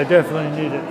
I definitely need it.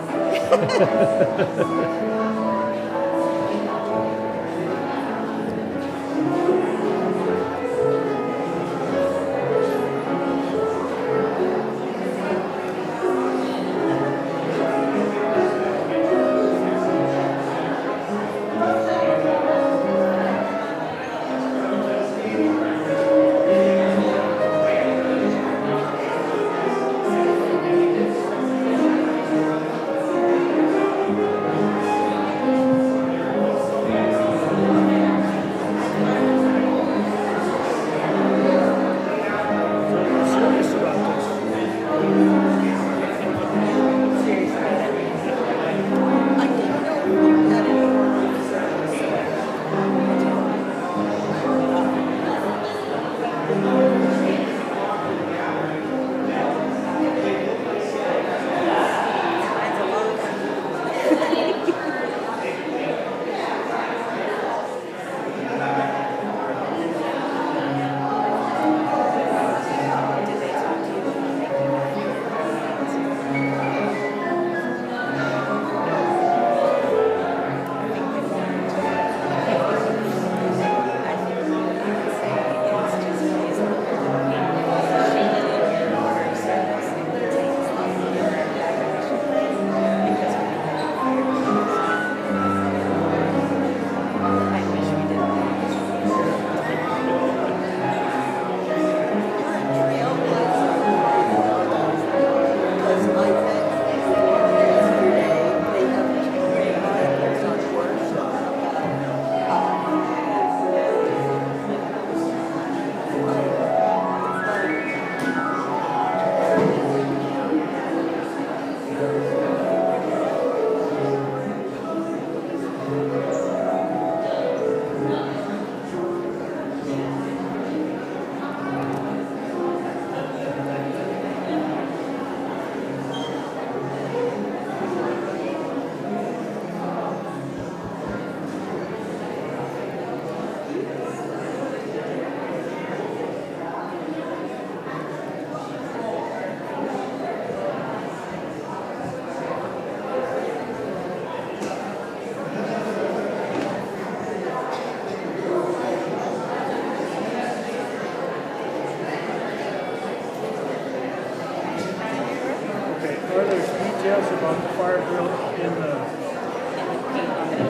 Details about the fire drill in the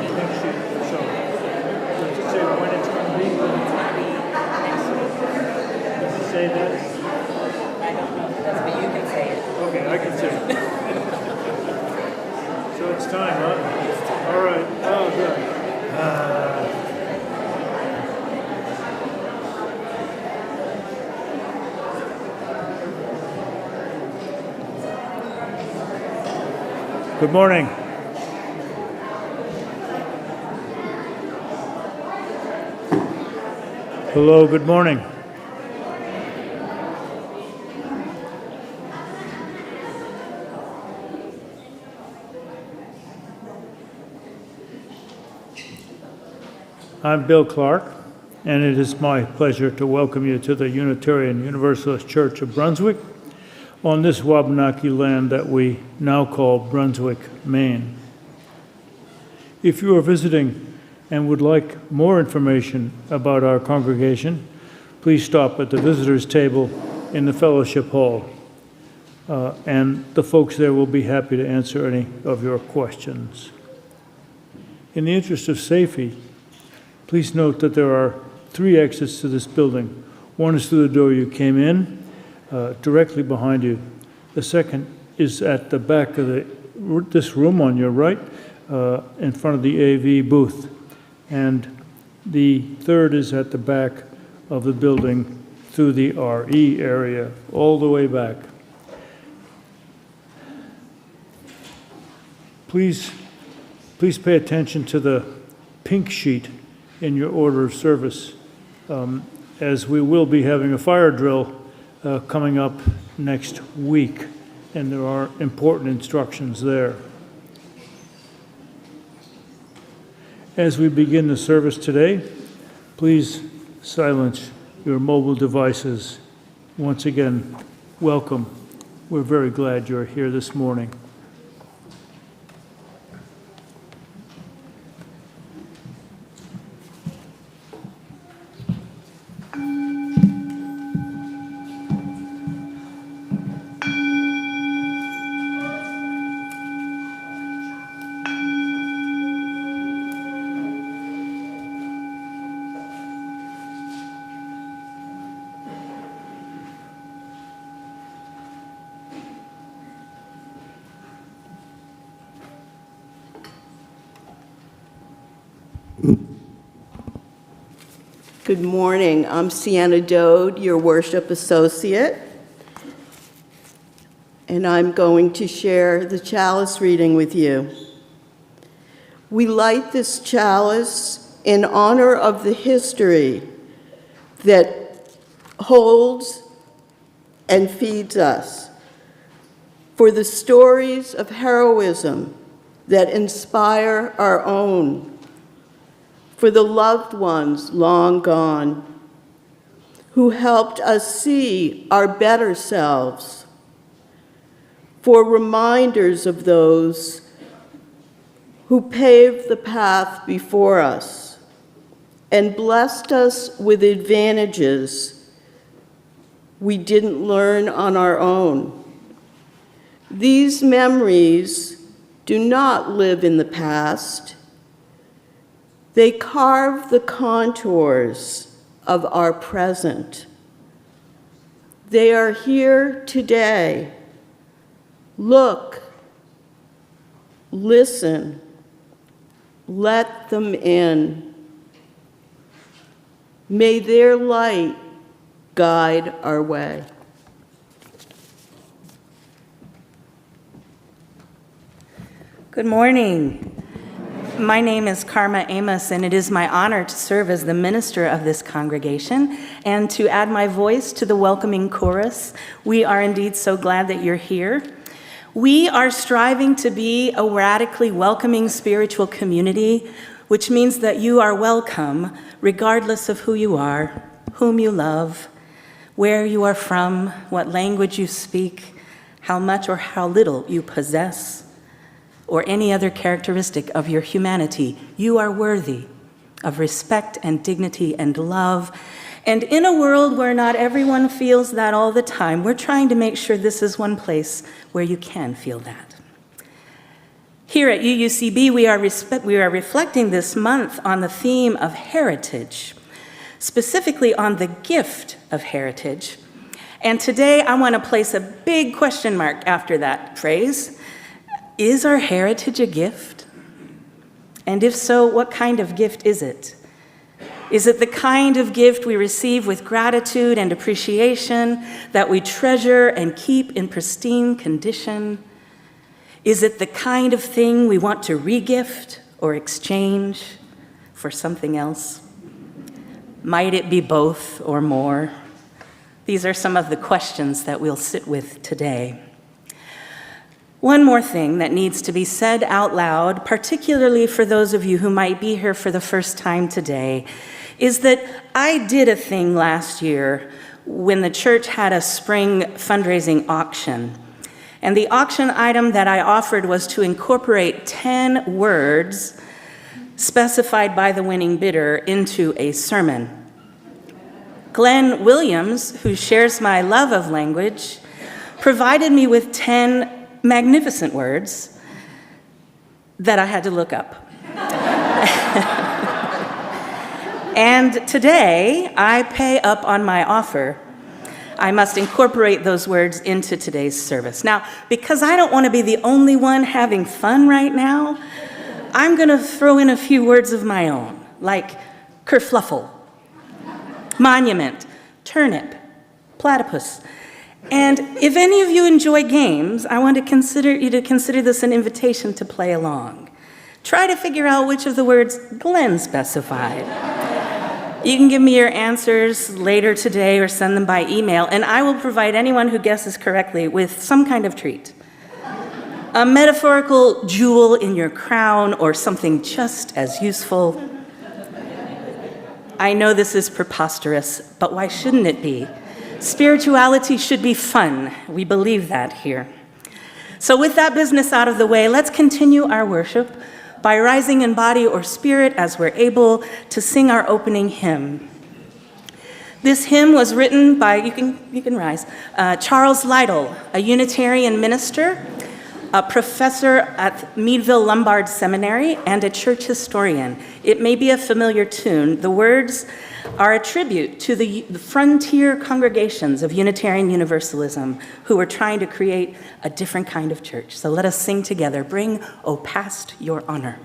pink sheet. So, does it say when it's going to be? Does it say that? I don't know if it does, but you can say it. Okay, I can say it. So it's time, huh? All right. Oh, good. Good morning. Hello, good morning. I'm Bill Clark, and it is my pleasure to welcome you to the Unitarian Universalist Church of Brunswick on this Wabanaki land that we now call Brunswick, Maine. If you are visiting and would like more information about our congregation, please stop at the visitors table in the fellowship hall, and the folks there will be happy to answer any of your questions. In the interest of safety, please note that there are 3 exits to this building. One is through the door you came in, directly behind you. The second is at the back of this room on your right, in front of the AV booth. And the third is at the back of the building through the RE area, all the way back. Please pay attention to the pink sheet in your order of service, as we will be having a fire drill coming up next week, and there are important instructions there. As we begin the service today, please silence your mobile devices. Once again, welcome. We're very glad you're here this morning. Good morning. I'm Sienna Dode, your worship associate, and I'm going to share the chalice reading with you. We light this chalice in honor of the history that holds and feeds us, for the stories of heroism that inspire our own, for the loved ones long gone, who helped us see our better selves, for reminders of those who paved the path before us and blessed us with advantages we didn't learn on our own. These memories do not live in the past. They carve the contours of our present. They are here today. Look, listen, let them in. May their light guide our way. Good morning. My name is Karma Amos, and it is my honor to serve as the minister of this congregation and to add my voice to the welcoming chorus. We are indeed so glad that you're here. We are striving to be a radically welcoming spiritual community, which means that you are welcome regardless of who you are, whom you love, where you are from, what language you speak, how much or how little you possess, or any other characteristic of your humanity. You are worthy of respect and dignity and love. And in a world where not everyone feels that all the time, we're trying to make sure this is one place where you can feel that. Here at UUCB, we are reflecting this month on the theme of heritage, specifically on the gift of heritage. And today I want to place a big question mark after that phrase. Is our heritage a gift? And if so, what kind of gift is it? Is it the kind of gift we receive with gratitude and appreciation, that we treasure and keep in pristine condition? Is it the kind of thing we want to regift or exchange for something else? Might it be both or more? These are some of the questions that we'll sit with today. One more thing that needs to be said out loud, particularly for those of you who might be here for the first time today, is that I did a thing last year when the church had a spring fundraising auction. And the auction item that I offered was to incorporate 10 words specified by the winning bidder into a sermon. Glenn Williams, who shares my love of language, provided me with 10 magnificent words that I had to look up. And today, I pay up on my offer. I must incorporate those words into today's service. Now, because I don't want to be the only one having fun right now, I'm going to throw in a few words of my own, like kerfluffle, monument, turnip, platypus. And if any of you enjoy games, I want to consider this an invitation to play along. Try to figure out which of the words Glenn specified. You can give me your answers later today or send them by email, and I will provide anyone who guesses correctly with some kind of treat. A metaphorical jewel in your crown or something just as useful. I know this is preposterous, but why shouldn't it be? Spirituality should be fun. We believe that here. So with that business out of the way, let's continue our worship by rising in body or spirit as we're able to sing our opening hymn. This hymn was written by, you can rise, Charles Lytle, a Unitarian minister, a professor at Meadville Lombard Seminary, and a church historian. It may be a familiar tune. The words are a tribute to the frontier congregations of Unitarian Universalism who were trying to create a different kind of church. So let us sing together, Bring, O Past, Your Honor.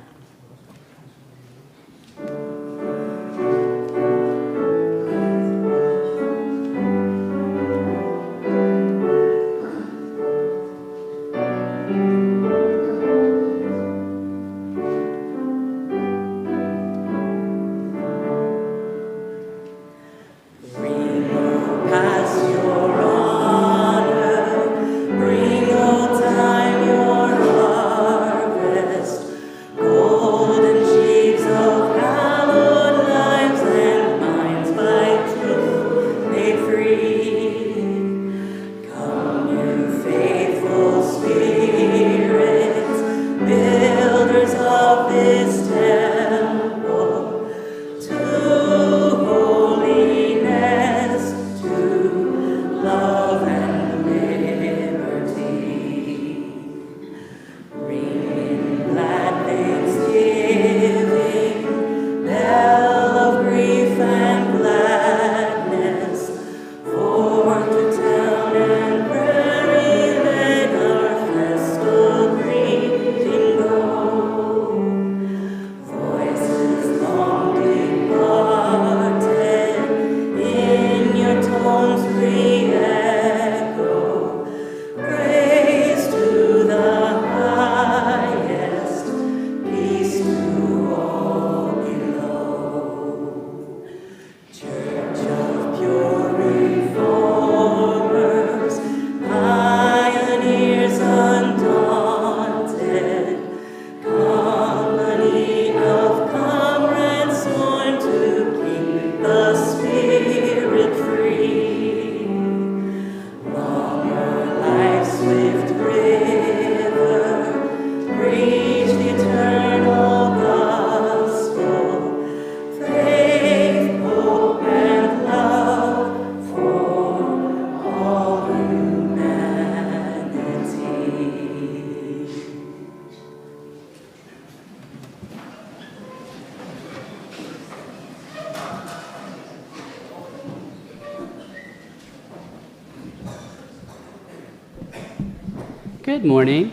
Good morning.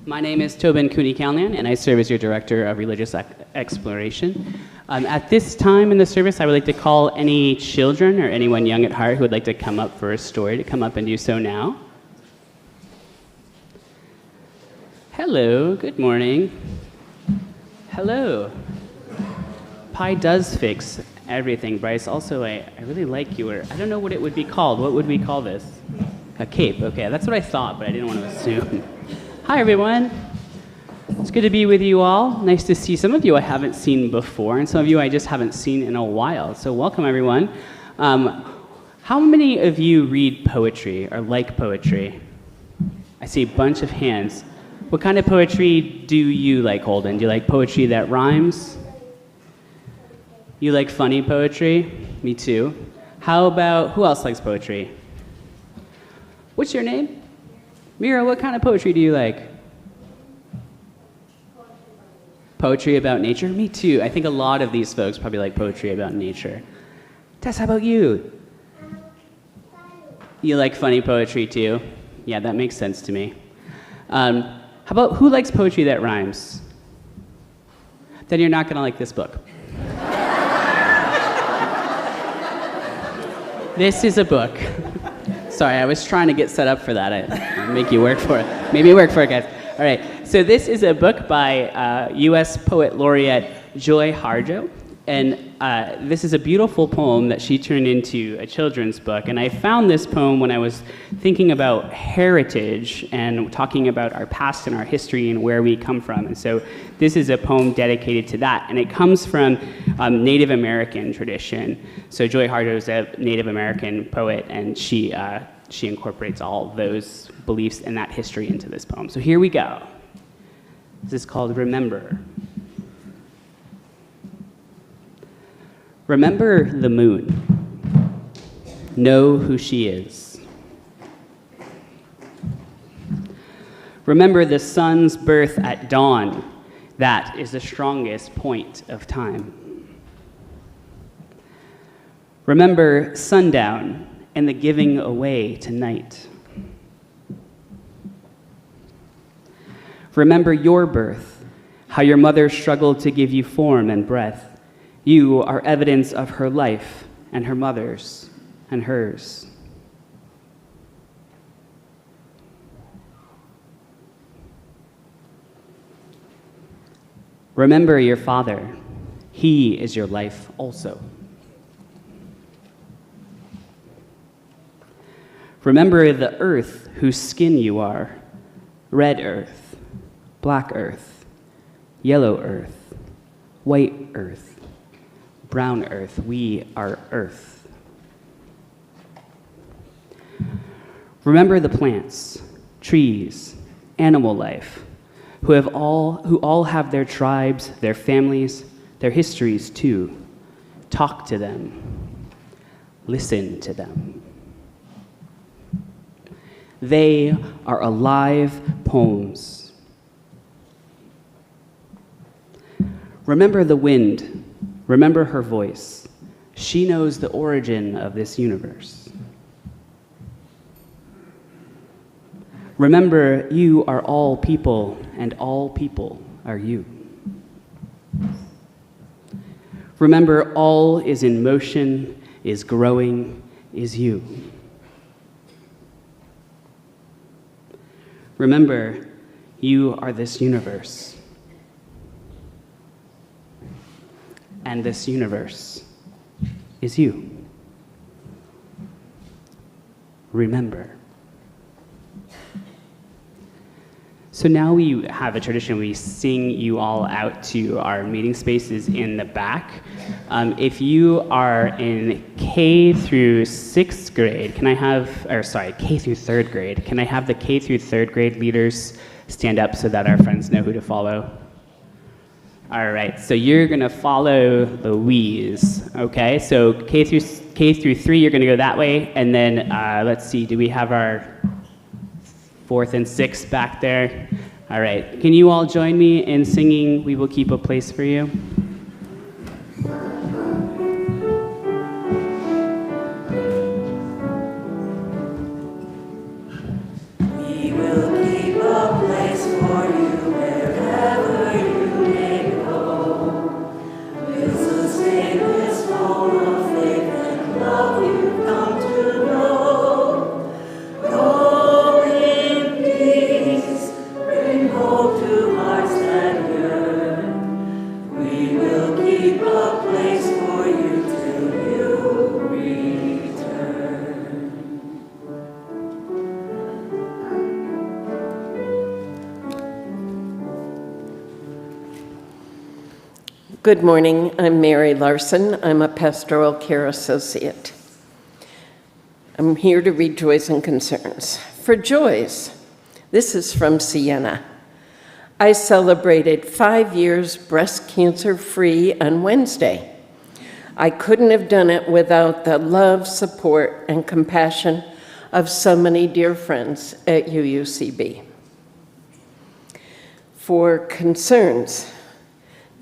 My name is Tobin Cooney-Calnan, and I serve as your Director of Religious Exploration. At this time in the service, I would like to call any children or anyone young at heart who would like to come up for a story to come up and do so now. Hello, good morning. Hello. Pie does fix everything, Bryce. Also, I really like your, I don't know what it would be called. What would we call this? A cape. Okay, that's what I thought, but I didn't want to assume. Hi, everyone. It's good to be with you all. Nice to see some of you I haven't seen before, and some of you I just haven't seen in a while. So welcome, everyone. How many of you read poetry or like poetry? I see a bunch of hands. What kind of poetry do you like, Holden? Do you like poetry that rhymes? You like funny poetry? Me too. How about, who else likes poetry? What's your name? Mira, what kind of poetry do you like? Poetry about nature? Me too. I think a lot of these folks probably like poetry about nature. Tess, how about you? You like funny poetry too? Yeah, that makes sense to me. How about, who likes poetry that rhymes? Then you're not gonna like this book. This is a book. Sorry, I was trying to get set up for that. I make you work for it. Maybe work for it, guys. All right, so this is a book by U.S. Poet Laureate Joy Harjo, and this is a beautiful poem that she turned into a children's book. And I found this poem when I was thinking about heritage and talking about our past and our history and where we come from. And so this is a poem dedicated to that, and it comes from Native American tradition. So Joy Harjo is a Native American poet, and she incorporates all those beliefs and that history into this poem. So here we go. This is called Remember. Remember the moon. Know who she is. Remember the sun's birth at dawn. That is the strongest point of time. Remember sundown and the giving away to night. Remember your birth, how your mother struggled to give you form and breath. You are evidence of her life and her mother's and hers. Remember your father. He is your life also. Remember the earth whose skin you are. Red earth, black earth, yellow earth, white earth, brown earth. We are earth. Remember the plants, trees, animal life, who all have their tribes, their families, their histories too. Talk to them. Listen to them. They are alive poems. Remember the wind. Remember her voice. She knows the origin of this universe. Remember, you are all people, and all people are you. Remember, all is in motion, is growing, is you. Remember, you are this universe. And this universe is you. Remember. So now we have a tradition, we sing you all out to our meeting spaces in the back. If you are in K through 6th grade, K through 3rd grade, can I have the K through 3rd grade leaders stand up so that our friends know who to follow? All right, so you're gonna follow the we's, okay? So K through 3, you're gonna go that way, and then let's see, do we have our 4th and 6th back there? All right, can you all join me in singing "We Will Keep a Place for You"? Good morning. I'm Mary Larson. I'm a pastoral care associate. I'm here to read Joys and Concerns. For joys, this is from Sienna. I celebrated 5 years breast cancer free on Wednesday. I couldn't have done it without the love, support, and compassion of so many dear friends at UUCB. For concerns,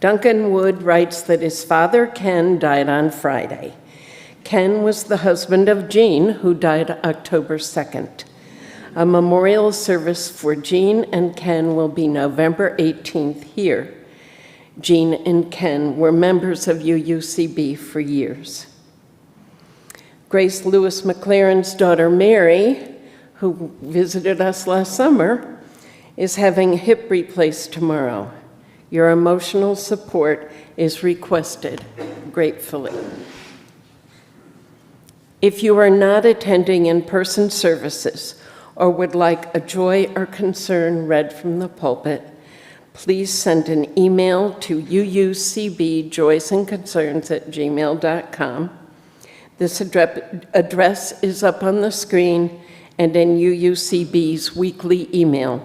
Duncan Wood writes that his father, Ken, died on Friday. Ken was the husband of Jean, who died October 2nd. A memorial service for Jean and Ken will be November 18th here. Jean and Ken were members of UUCB for years. Grace Lewis McLaren's daughter, Mary, who visited us last summer, is having a hip replaced tomorrow. Your emotional support is requested gratefully. If you are not attending in-person services or would like a joy or concern read from the pulpit, please send an email to uucbjoysandconcerns@gmail.com. This address is up on the screen and in UUCB's weekly email.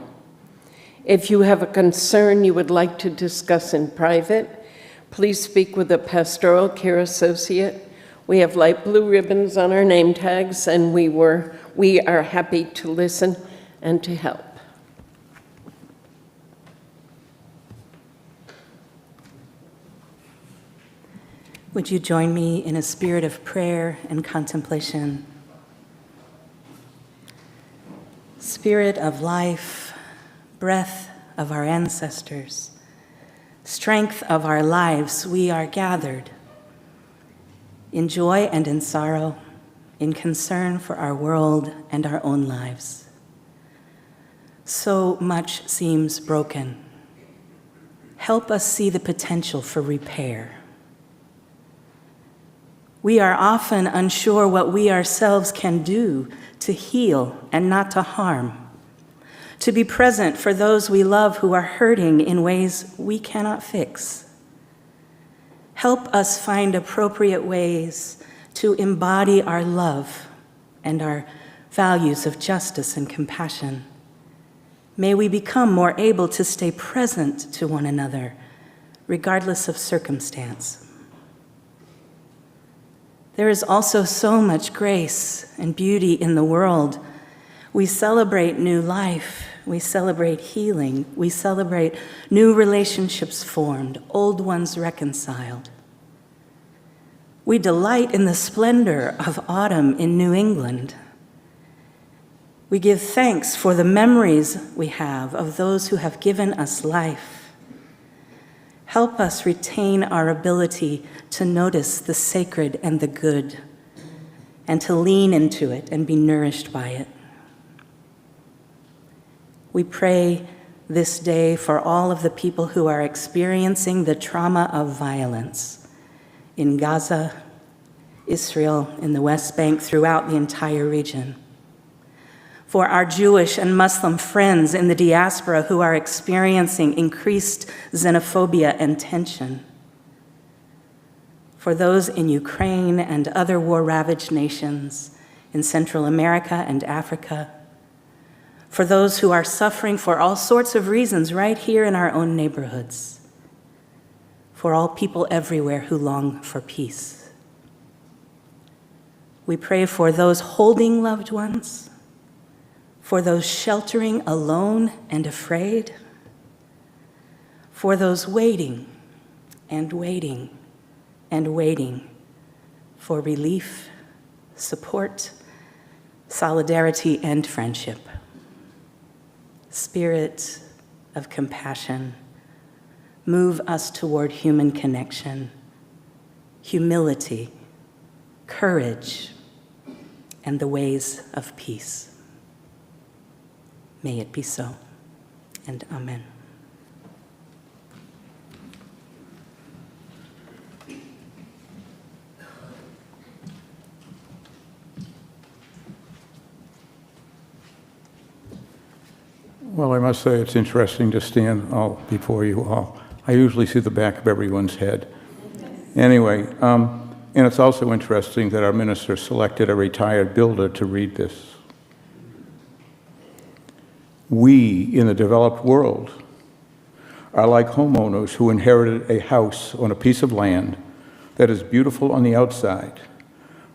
If you have a concern you would like to discuss in private, please speak with a pastoral care associate. We have light blue ribbons on our name tags, and we are happy to listen and to help. Would you join me in a spirit of prayer and contemplation? Spirit of life, breath of our ancestors, strength of our lives, we are gathered in joy and in sorrow, in concern for our world and our own lives. So much seems broken. Help us see the potential for repair. We are often unsure what we ourselves can do to heal and not to harm, to be present for those we love who are hurting in ways we cannot fix. Help us find appropriate ways to embody our love and our values of justice and compassion. May we become more able to stay present to one another, regardless of circumstance. There is also so much grace and beauty in the world. We celebrate new life. We celebrate healing. We celebrate new relationships formed, old ones reconciled. We delight in the splendor of autumn in New England. We give thanks for the memories we have of those who have given us life. Help us retain our ability to notice the sacred and the good, and to lean into it and be nourished by it. We pray this day for all of the people who are experiencing the trauma of violence in Gaza, Israel, in the West Bank, throughout the entire region. For our Jewish and Muslim friends in the diaspora who are experiencing increased xenophobia and tension. For those in Ukraine and other war-ravaged nations in Central America and Africa. For those who are suffering for all sorts of reasons right here in our own neighborhoods. For all people everywhere who long for peace. We pray for those holding loved ones, for those sheltering alone and afraid, for those waiting and waiting and waiting for relief, support, solidarity, and friendship. Spirit of compassion, move us toward human connection, humility, courage, and the ways of peace. May it be so, and amen. Well, I must say it's interesting to stand before you all I usually see the back of everyone's head. Anyway, and it's also interesting that our minister selected a retired builder to read this. We, in the developed world, are like homeowners who inherited a house on a piece of land that is beautiful on the outside,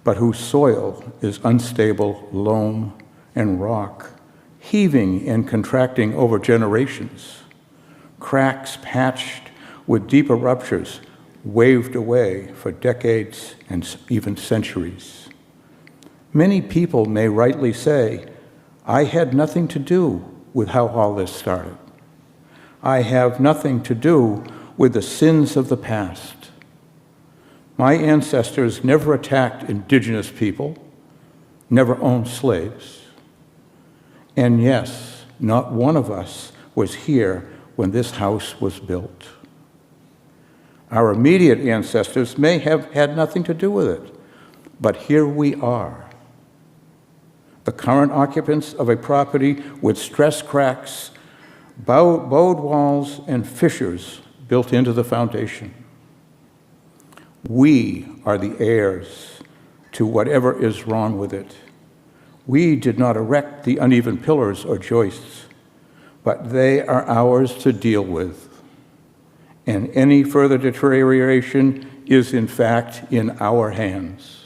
but whose soil is unstable loam and rock, heaving and contracting over generations, cracks patched with deeper ruptures waved away for decades and even centuries. Many people may rightly say, I had nothing to do with how all this started. I have nothing to do with the sins of the past. My ancestors never attacked indigenous people, never owned slaves. And yes, not one of us was here when this house was built. Our immediate ancestors may have had nothing to do with it, but here we are, the current occupants of a property with stress cracks, bowed walls, and fissures built into the foundation. We are the heirs to whatever is wrong with it. We did not erect the uneven pillars or joists, but they are ours to deal with. And any further deterioration is, in fact, in our hands.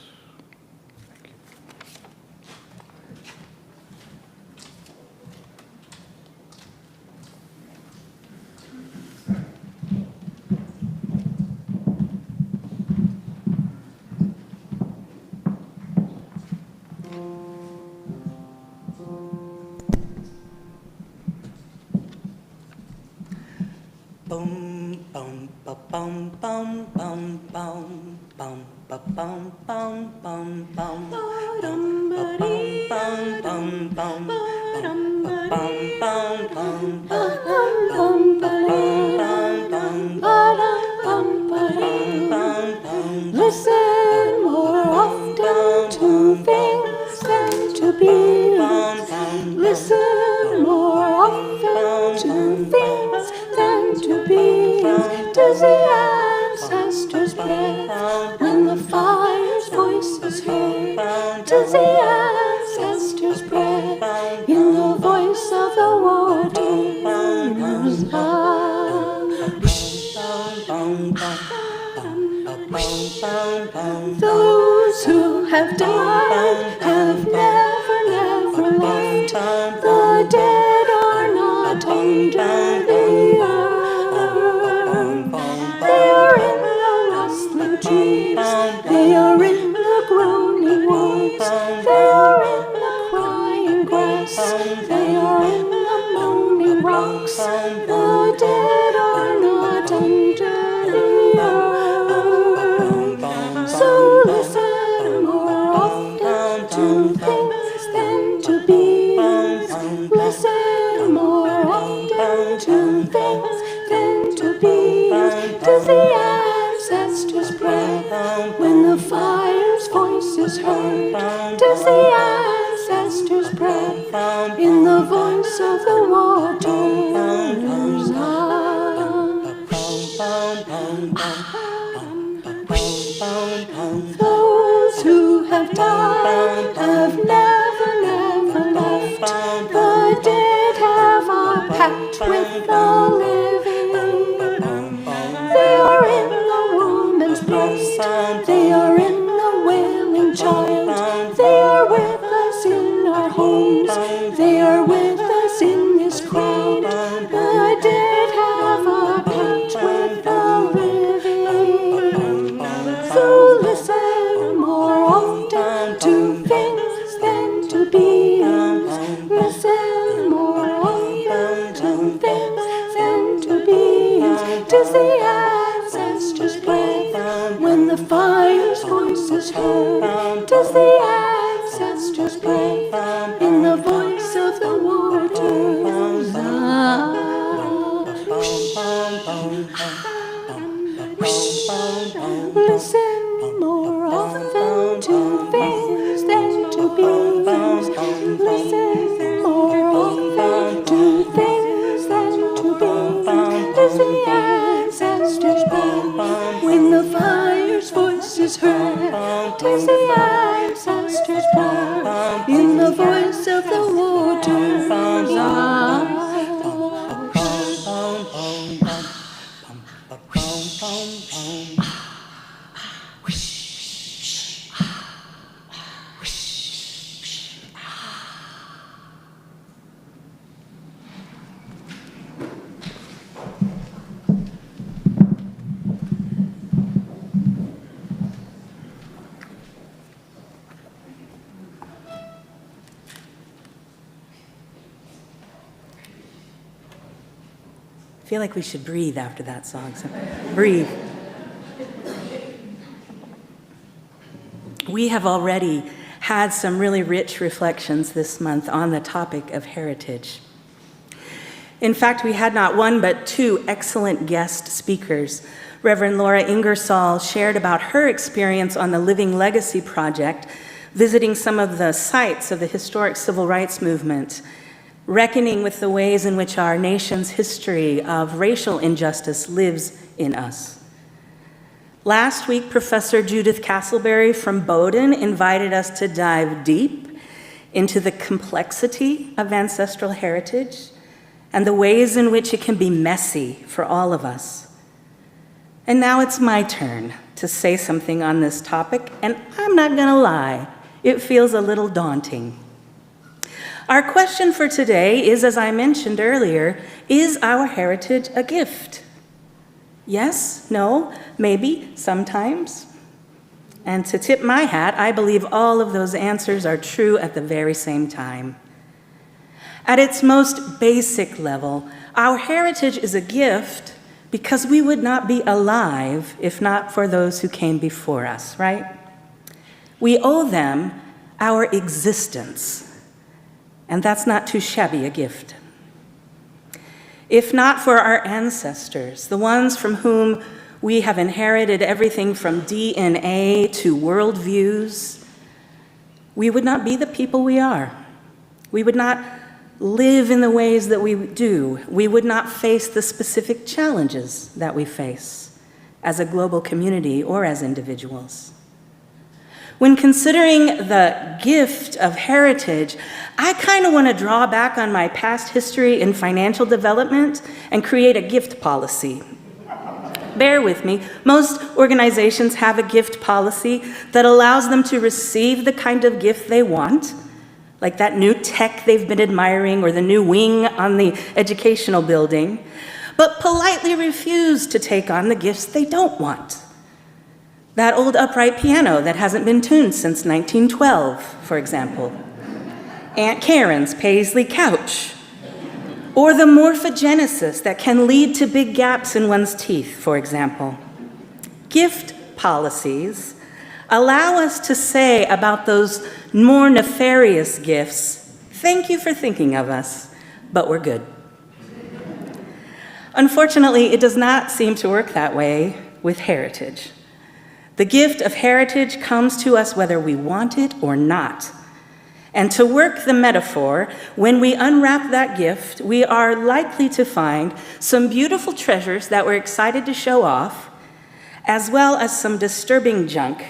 Bum bum ba bum bum bum bum bum ba bum bum bum bum bum ba bum bum bum bum bum ba bum bum bum bum bum bum bum. Listen more often to things than to beings. Listen more often to things than to beings. Does the ancestors' breath when the fire's voice is heard? Does the ancestors' breath in the voice of the waters? Those who have died have never left. The dead are not under the earth. They are in the rustling trees. They are in the groaning woods. They are in the crying grass. They are in the moaning rocks. The dead are not under the earth. So listen more often to things than to beings. Listen more often to things than to beings. Does the ancestors' breath when the fire's voice is heard? Does the ancestors' breath in the voice of the waters? Those who have died have never left. The dead have a pact with the living. They are in the woman's breast. They are in the wailing child. They are with us in our homes. They are with us in this crowd. The dead have a pact with the living. So listen more often to things than to beings. Listen more often to things than to beings. Does the ancestors' breath when the fire's voice is heard? Does the ancestors' breath in the voice of the waters? Listen more often to things than to beings. Listen more often to things than to beings. Does the when the fire's voice is heard, tis the ancestors' prayer, in the voice of the waters. I feel like we should breathe after that song. So breathe. We have already had some really rich reflections this month on the topic of heritage. In fact, we had not one but two excellent guest speakers. Reverend Laura Ingersoll shared about her experience on the Living Legacy Project, visiting some of the sites of the historic civil rights movement, reckoning with the ways in which our nation's history of racial injustice lives in us. Last week, Professor Judith Castleberry from Bowdoin invited us to dive deep into the complexity of ancestral heritage and the ways in which it can be messy for all of us. And now it's my turn to say something on this topic, and I'm not gonna lie, it feels a little daunting. Our question for today is, as I mentioned earlier, is our heritage a gift? Yes, no, maybe, sometimes. And to tip my hat, I believe all of those answers are true at the very same time. At its most basic level, our heritage is a gift because we would not be alive if not for those who came before us, right? We owe them our existence. And that's not too shabby a gift. If not for our ancestors, the ones from whom we have inherited everything from DNA to worldviews, we would not be the people we are. We would not live in the ways that we do. We would not face the specific challenges that we face as a global community or as individuals. When considering the gift of heritage, I kind of want to draw back on my past history in financial development and create a gift policy. Bear with me. Most organizations have a gift policy that allows them to receive the kind of gift they want, like that new tech they've been admiring or the new wing on the educational building, but politely refuse to take on the gifts they don't want. That old upright piano that hasn't been tuned since 1912, for example. Aunt Karen's Paisley couch. Or the morphogenesis that can lead to big gaps in one's teeth, for example. Gift policies allow us to say about those more nefarious gifts, thank you for thinking of us, but we're good. Unfortunately, it does not seem to work that way with heritage. The gift of heritage comes to us whether we want it or not. And to work the metaphor, when we unwrap that gift, we are likely to find some beautiful treasures that we're excited to show off, as well as some disturbing junk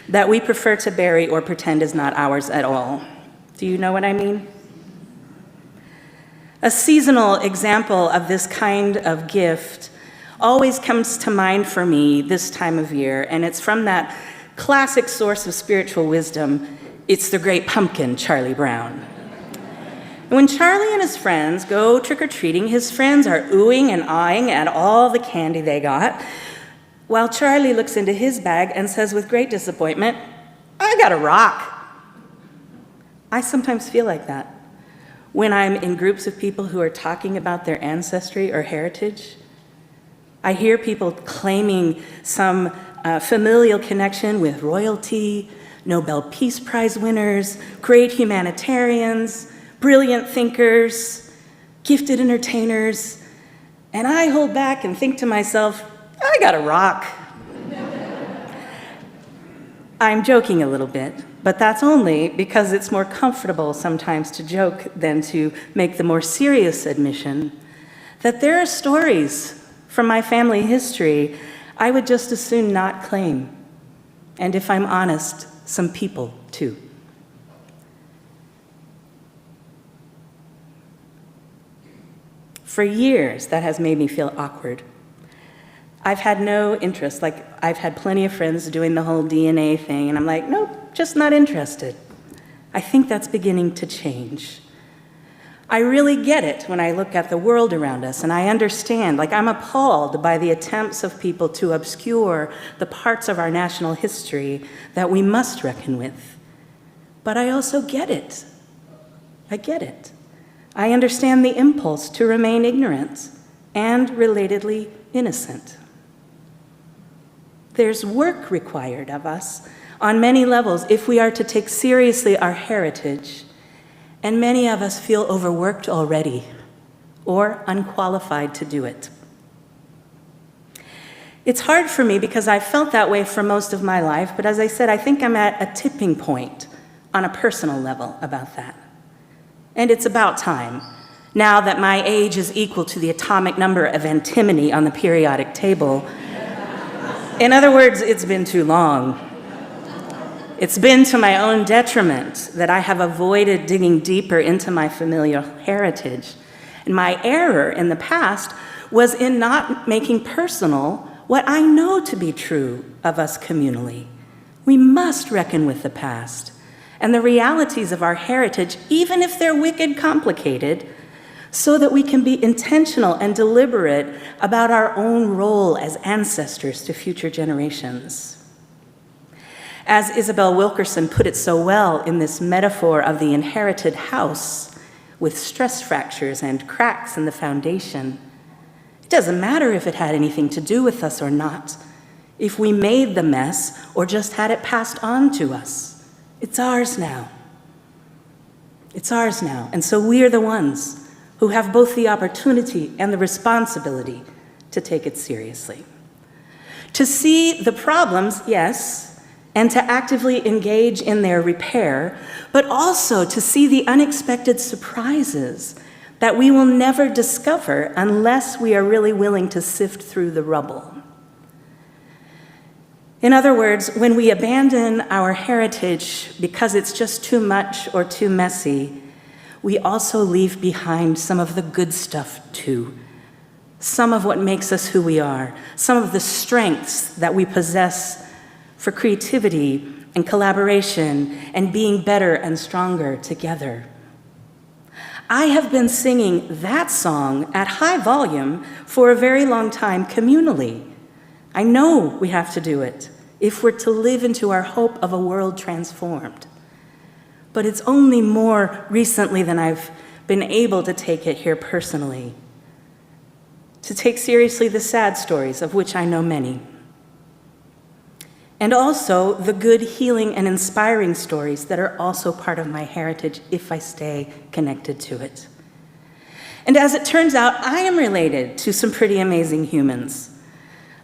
that we prefer to bury or pretend is not ours at all. Do you know what I mean? A seasonal example of this kind of gift always comes to mind for me this time of year, and it's from that classic source of spiritual wisdom. It's the great pumpkin, Charlie Brown. And when Charlie and his friends go trick-or-treating, his friends are oohing and aahing at all the candy they got, while Charlie looks into his bag and says with great disappointment, I got a rock. I sometimes feel like that when I'm in groups of people who are talking about their ancestry or heritage. I hear people claiming some familial connection with royalty, Nobel Peace Prize winners, great humanitarians, brilliant thinkers, gifted entertainers, and I hold back and think to myself, I got a rock. I'm joking a little bit, but that's only because it's more comfortable sometimes to joke than to make the more serious admission that there are stories from my family history I would just as soon not claim. And if I'm honest, some people too. For years, that has made me feel awkward. I've had no interest. Like, I've had plenty of friends doing the whole DNA thing, and I'm like, nope, just not interested. I think that's beginning to change. I really get it when I look at the world around us, and I understand. Like, I'm appalled by the attempts of people to obscure the parts of our national history that we must reckon with. But I also get it. I get it. I understand the impulse to remain ignorant and, relatedly, innocent. There's work required of us on many levels if we are to take seriously our heritage, and many of us feel overworked already or unqualified to do it. It's hard for me because I've felt that way for most of my life, but as I said, I think I'm at a tipping point on a personal level about that. And it's about time, now that my age is equal to the atomic number of antimony on the periodic table. In other words, it's been too long. It's been to my own detriment that I have avoided digging deeper into my familial heritage. And my error in the past was in not making personal what I know to be true of us communally. We must reckon with the past and the realities of our heritage, even if they're wicked complicated, so that we can be intentional and deliberate about our own role as ancestors to future generations. As Isabel Wilkerson put it so well in this metaphor of the inherited house with stress fractures and cracks in the foundation, it doesn't matter if it had anything to do with us or not, if we made the mess or just had it passed on to us. It's ours now. It's ours now. And so we are the ones who have both the opportunity and the responsibility to take it seriously. To see the problems, yes, and to actively engage in their repair, but also to see the unexpected surprises that we will never discover unless we are really willing to sift through the rubble. In other words, when we abandon our heritage because it's just too much or too messy, we also leave behind some of the good stuff too. Some of what makes us who we are, some of the strengths that we possess for creativity and collaboration and being better and stronger together. I have been singing that song at high volume for a very long time communally. I know we have to do it if we're to live into our hope of a world transformed. But it's only more recently than I've been able to take it here personally, to take seriously the sad stories, of which I know many, and also the good, healing, and inspiring stories that are also part of my heritage if I stay connected to it. And as it turns out, I am related to some pretty amazing humans.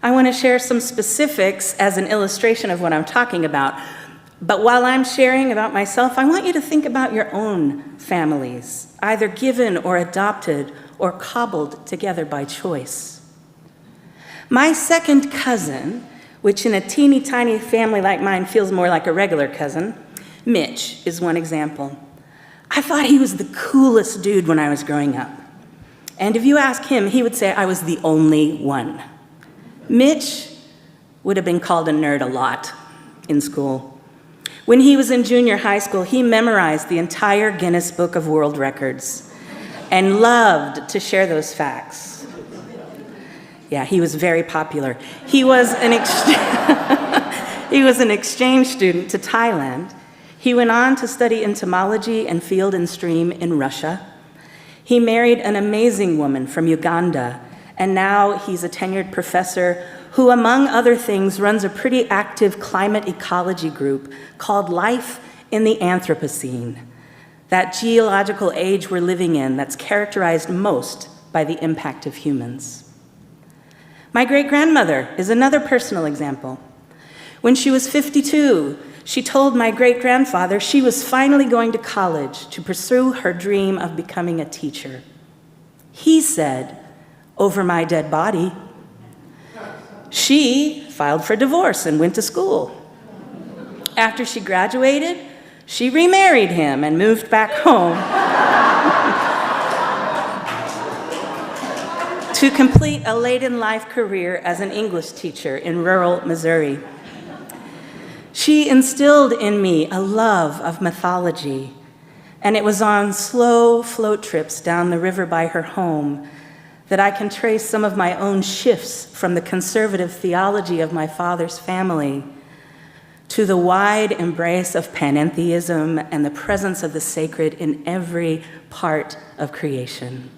I want to share some specifics as an illustration of what I'm talking about. But while I'm sharing about myself, I want you to think about your own families, either given or adopted or cobbled together by choice. My second cousin, which in a teeny tiny family like mine feels more like a regular cousin, Mitch, is one example. I thought he was the coolest dude when I was growing up. And if you ask him, he would say I was the only one. Mitch would have been called a nerd a lot in school. When he was in junior high school, he memorized the entire Guinness Book of World Records and loved to share those facts. Yeah, he was very popular. He was an exchange student to Thailand. He went on to study entomology and field and stream in Russia. He married an amazing woman from Uganda, and now he's a tenured professor who, among other things, runs a pretty active climate ecology group called Life in the Anthropocene, that geological age we're living in that's characterized most by the impact of humans. My great-grandmother is another personal example. When she was 52, she told my great-grandfather she was finally going to college to pursue her dream of becoming a teacher. He said, "Over my dead body." She filed for divorce and went to school. After she graduated, she remarried him and moved back home to complete a late-in-life career as an English teacher in rural Missouri. She instilled in me a love of mythology, and it was on slow float trips down the river by her home that I can trace some of my own shifts from the conservative theology of my father's family to the wide embrace of panentheism and the presence of the sacred in every part of creation.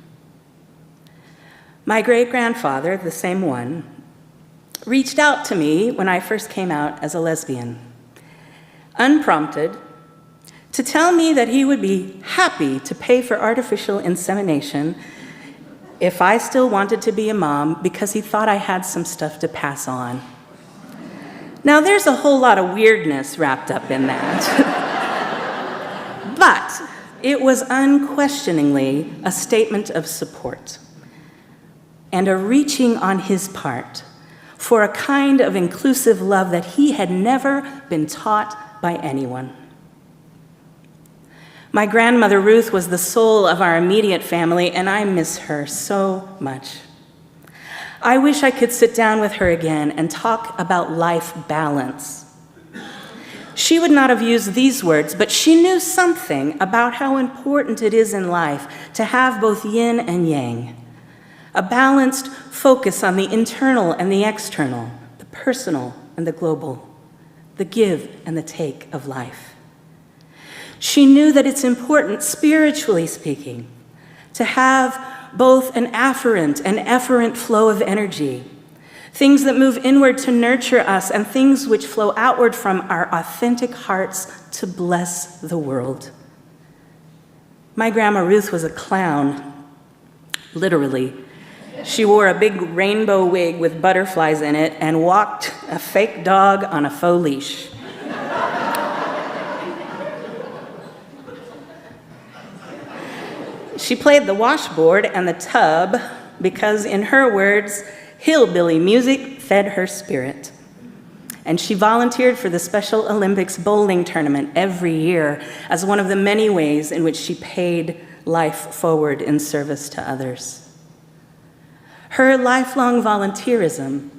My great-grandfather, the same one, reached out to me when I first came out as a lesbian, unprompted, to tell me that he would be happy to pay for artificial insemination if I still wanted to be a mom because he thought I had some stuff to pass on. Now, there's a whole lot of weirdness wrapped up in that. But it was unquestioningly a statement of support and a reaching on his part for a kind of inclusive love that he had never been taught by anyone. My grandmother Ruth was the soul of our immediate family, and I miss her so much. I wish I could sit down with her again and talk about life balance. She would not have used these words, but she knew something about how important it is in life to have both yin and yang, a balanced focus on the internal and the external, the personal and the global, the give and the take of life. She knew that it's important, spiritually speaking, to have both an afferent and efferent flow of energy, things that move inward to nurture us and things which flow outward from our authentic hearts to bless the world. My grandma Ruth was a clown, literally. She wore a big rainbow wig with butterflies in it and walked a fake dog on a faux leash. She played the washboard and the tub because, in her words, hillbilly music fed her spirit. And she volunteered for the Special Olympics bowling tournament every year as one of the many ways in which she paid life forward in service to others. Her lifelong volunteerism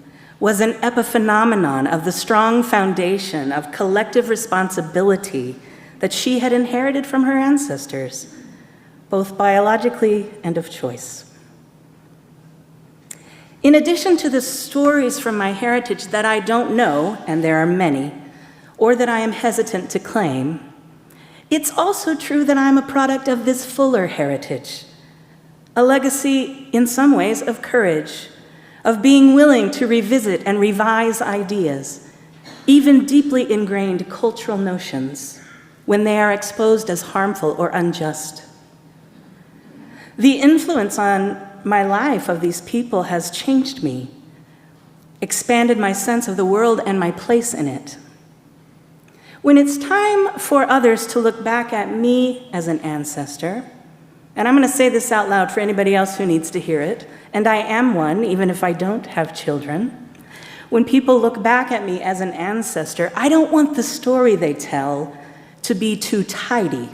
was an epiphenomenon of the strong foundation of collective responsibility that she had inherited from her ancestors, both biologically and of choice. In addition to the stories from my heritage that I don't know, and there are many, or that I am hesitant to claim, it's also true that I'm a product of this fuller heritage, a legacy in some ways of courage, of being willing to revisit and revise ideas, even deeply ingrained cultural notions, when they are exposed as harmful or unjust. The influence on my life of these people has changed me, expanded my sense of the world and my place in it. When it's time for others to look back at me as an ancestor, and I'm going to say this out loud for anybody else who needs to hear it, and I am one, even if I don't have children. When people look back at me as an ancestor, I don't want the story they tell to be too tidy.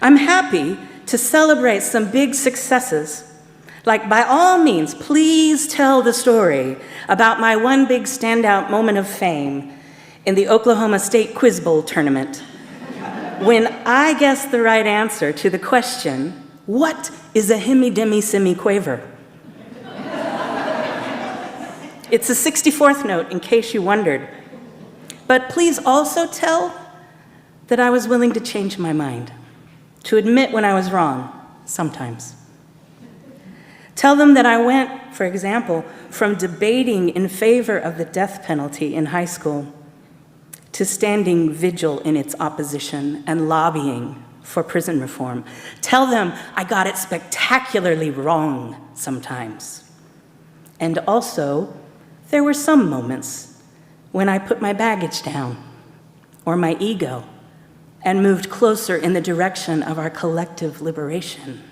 I'm happy to celebrate some big successes, like by all means, please tell the story about my one big standout moment of fame in the Oklahoma State Quiz Bowl tournament, when I guessed the right answer to the question, what is a hemi-demi-semi-quaver? It's a 64th note, in case you wondered. But please also tell that I was willing to change my mind, to admit when I was wrong, sometimes. Tell them that I went, for example, from debating in favor of the death penalty in high school to standing vigil in its opposition and lobbying for prison reform. Tell them I got it spectacularly wrong sometimes. And also, there were some moments when I put my baggage down, or my ego, and moved closer in the direction of our collective liberation.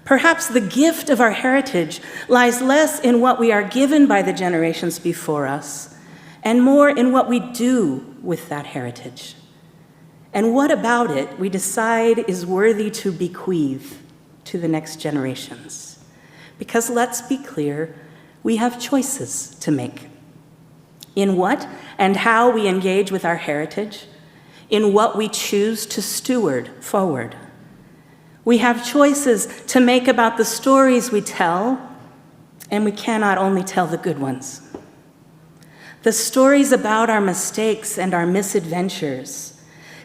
Perhaps the gift of our heritage lies less in what we are given by the generations before us and more in what we do with that heritage. And what about it we decide is worthy to bequeath to the next generations. Because let's be clear, we have choices to make. In what and how we engage with our heritage, in what we choose to steward forward. We have choices to make about the stories we tell, and we cannot only tell the good ones. The stories about our mistakes and our misadventures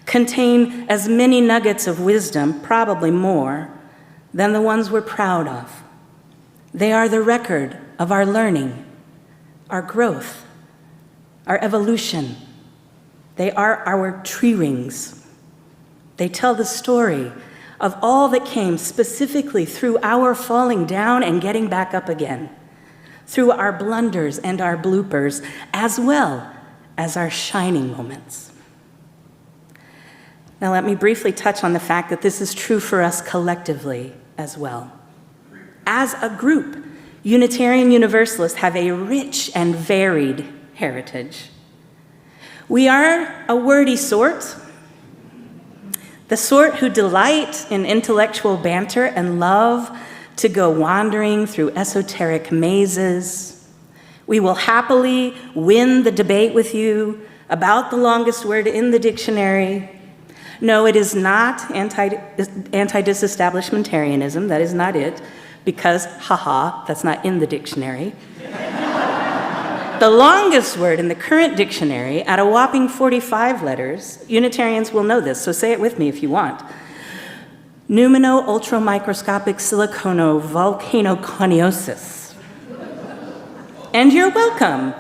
contain as many nuggets of wisdom, probably more, than the ones we're proud of. They are the record of our learning, our growth, our evolution. They are our tree rings. They tell the story of all that came specifically through our falling down and getting back up again, through our blunders and our bloopers, as well as our shining moments. Now, let me briefly touch on the fact that this is true for us collectively as well. As a group, Unitarian Universalists have a rich and varied heritage. We are a wordy sort, the sort who delight in intellectual banter and love to go wandering through esoteric mazes. We will happily win the debate with you about the longest word in the dictionary. No, it is not anti-disestablishmentarianism. That is not it, because, haha, that's not in the dictionary. The longest word in the current dictionary, at a whopping 45 letters, Unitarians will know this, so say it with me if you want. Pneumano-ultramicroscopic silicono-volcanoconiosis. And you're welcome,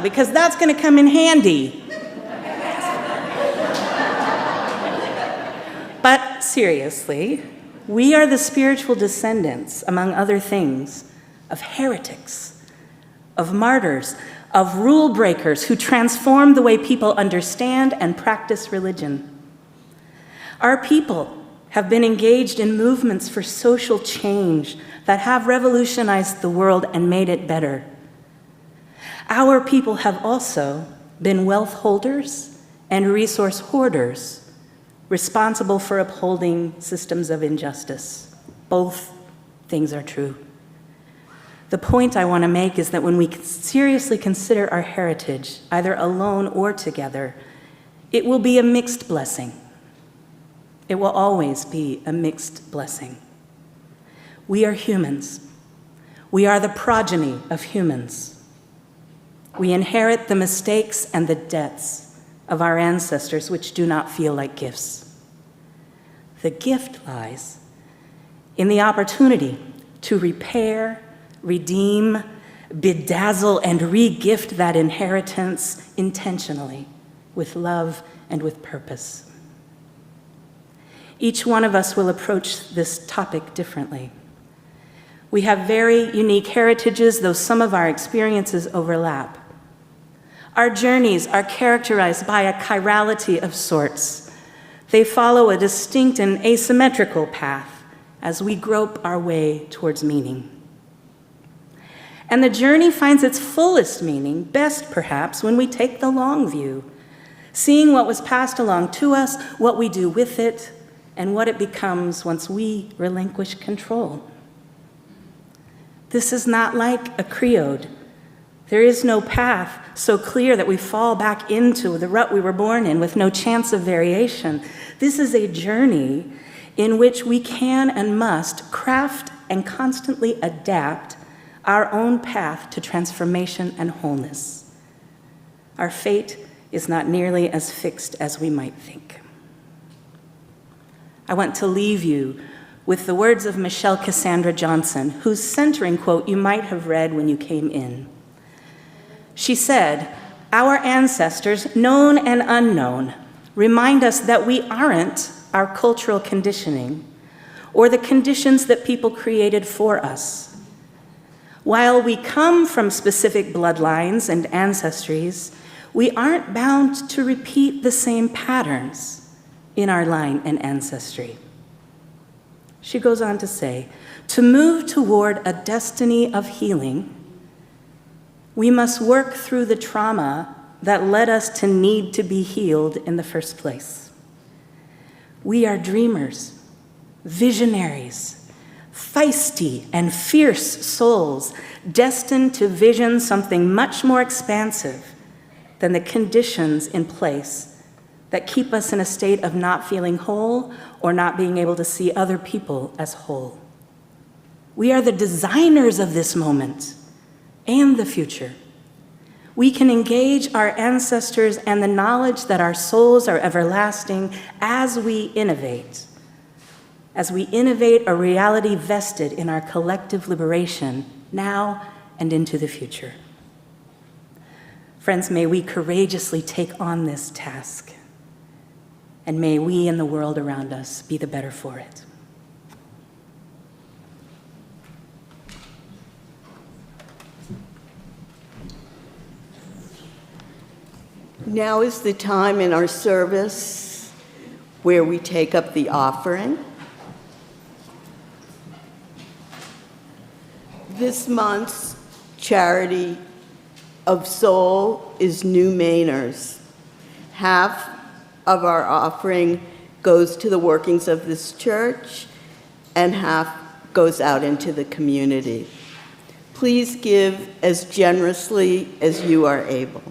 because that's going to come in handy. But seriously, we are the spiritual descendants, among other things, of heretics, of martyrs, of rule breakers who transform the way people understand and practice religion. Our people have been engaged in movements for social change that have revolutionized the world and made it better. Our people have also been wealth holders and resource hoarders, responsible for upholding systems of injustice. Both things are true. The point I want to make is that when we seriously consider our heritage, either alone or together, it will be a mixed blessing. It will always be a mixed blessing. We are humans. We are the progeny of humans. We inherit the mistakes and the debts of our ancestors, which do not feel like gifts. The gift lies in the opportunity to repair, redeem, bedazzle, and re-gift that inheritance intentionally, with love and with purpose. Each one of us will approach this topic differently. We have very unique heritages, though some of our experiences overlap. Our journeys are characterized by a chirality of sorts. They follow a distinct and asymmetrical path as we grope our way towards meaning. And the journey finds its fullest meaning, best perhaps, when we take the long view, seeing what was passed along to us, what we do with it, and what it becomes once we relinquish control. This is not like a creed. There is no path so clear that we fall back into the rut we were born in with no chance of variation. This is a journey in which we can and must craft and constantly adapt our own path to transformation and wholeness. Our fate is not nearly as fixed as we might think. I want to leave you with the words of Michelle Cassandra Johnson, whose centering quote you might have read when you came in. She said, "Our ancestors, known and unknown, remind us that we aren't our cultural conditioning or the conditions that people created for us. While we come from specific bloodlines and ancestries, we aren't bound to repeat the same patterns in our line and ancestry. She goes on to say, to move toward a destiny of healing, we must work through the trauma that led us to need to be healed in the first place. We are dreamers, visionaries, feisty and fierce souls destined to vision something much more expansive than the conditions in place that keep us in a state of not feeling whole or not being able to see other people as whole. We are the designers of this moment and the future. We can engage our ancestors and the knowledge that our souls are everlasting as we innovate a reality vested in our collective liberation now and into the future. Friends, may we courageously take on this task, and may we and the world around us be the better for it. Now is the time in our service where we take up the offering. This month's charity of soul is New Mainers. Half of our offering goes to the workings of this church, and half goes out into the community. Please give as generously as you are able.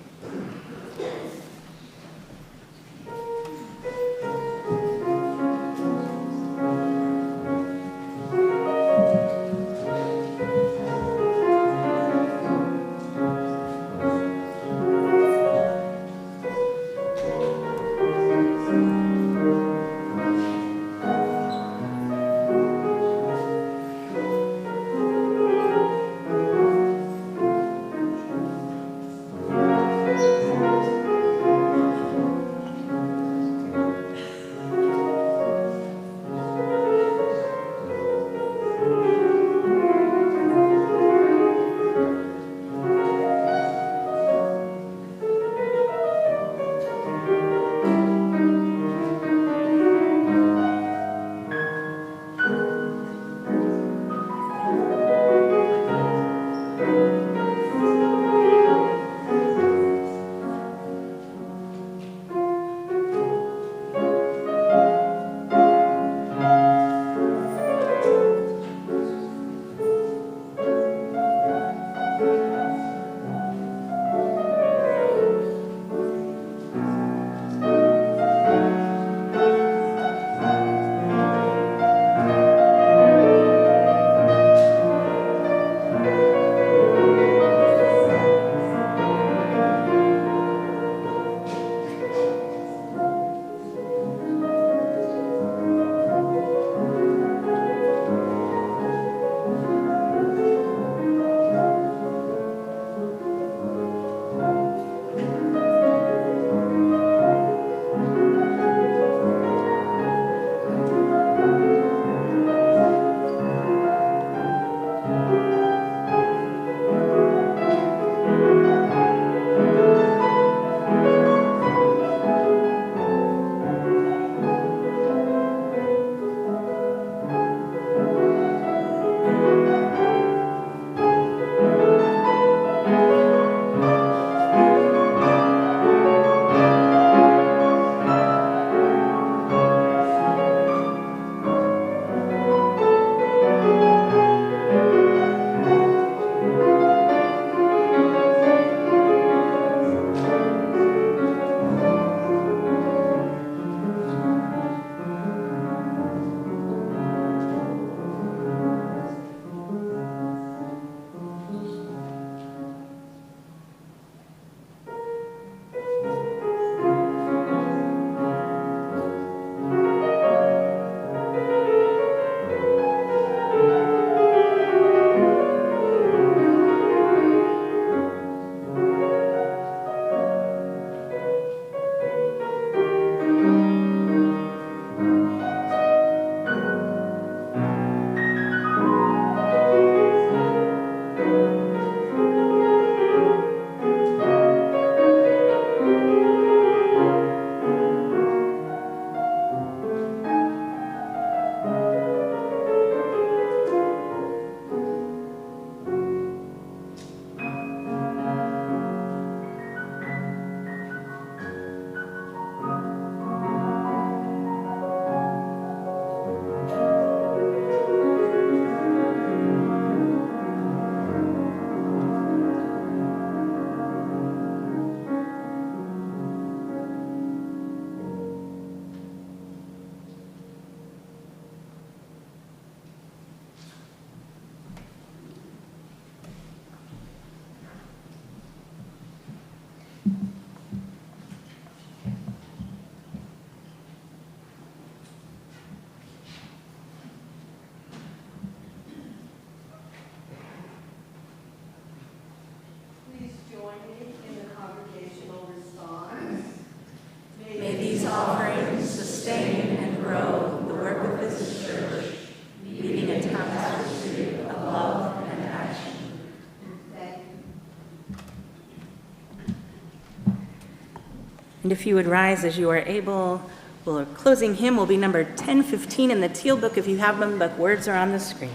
And if you would rise as you are able, our closing hymn will be number 1015 in the Teal Book if you have them, but words are on the screen.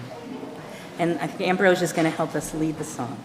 And I think Ambrose is going to help us lead the song.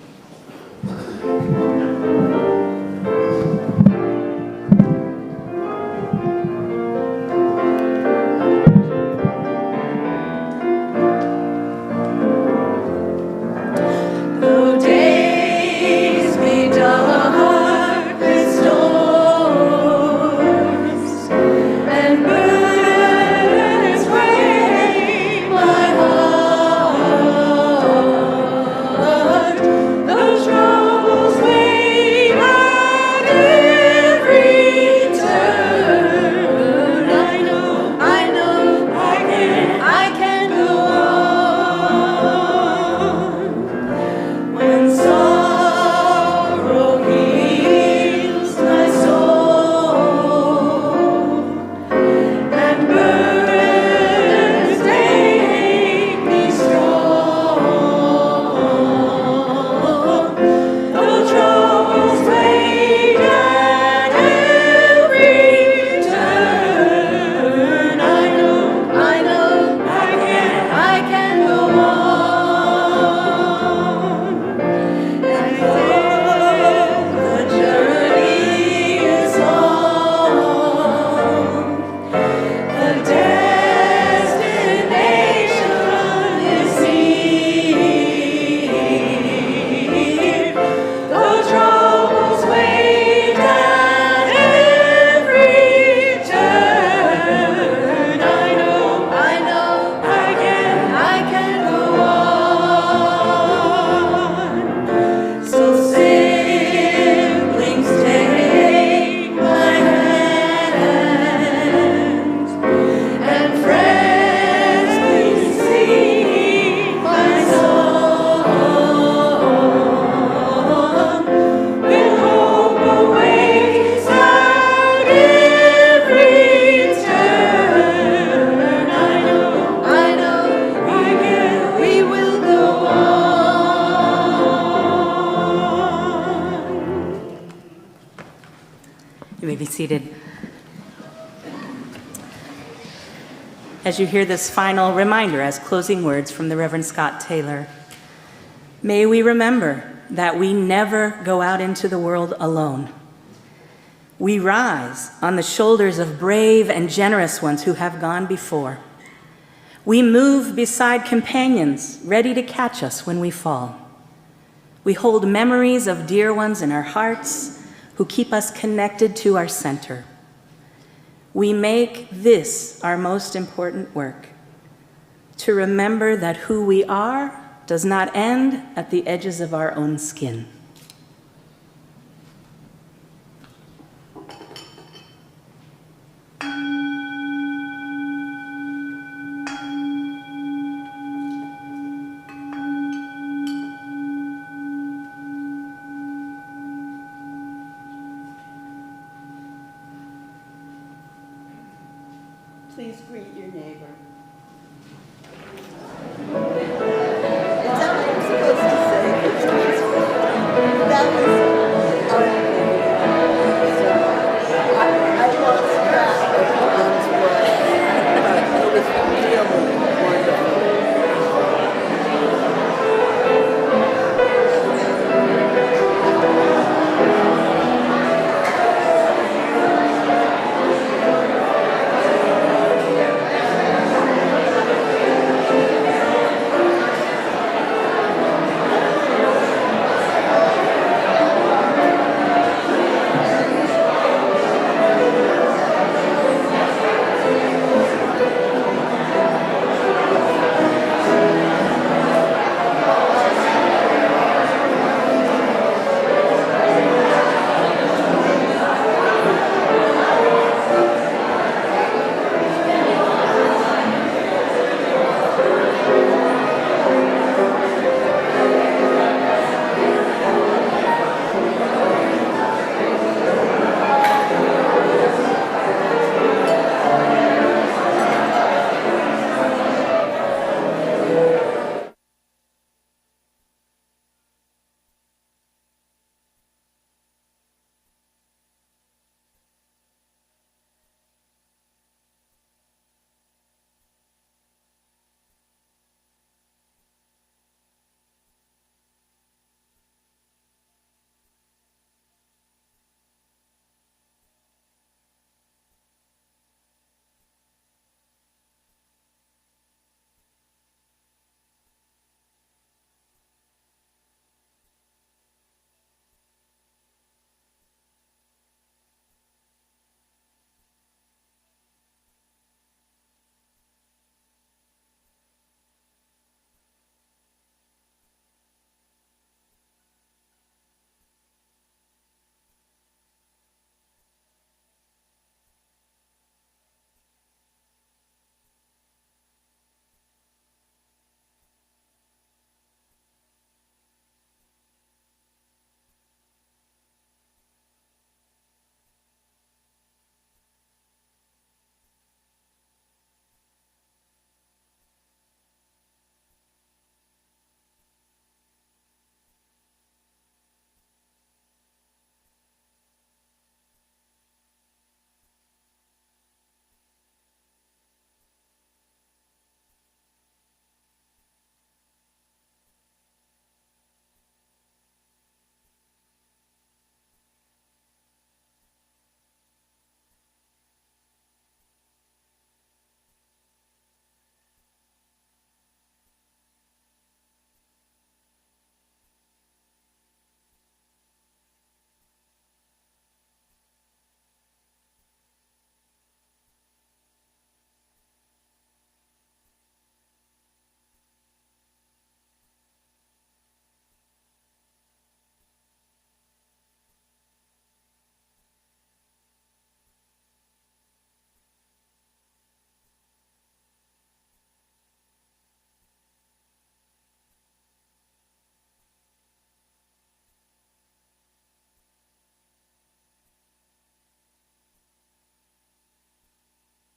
Seated. As you hear this final reminder as closing words from the Reverend Scott Taylor, may we remember that we never go out into the world alone. We rise on the shoulders of brave and generous ones who have gone before. We move beside companions ready to catch us when we fall. We hold memories of dear ones in our hearts who keep us connected to our center. We make this our most important work, to remember that who we are does not end at the edges of our own skin. Please greet your neighbor.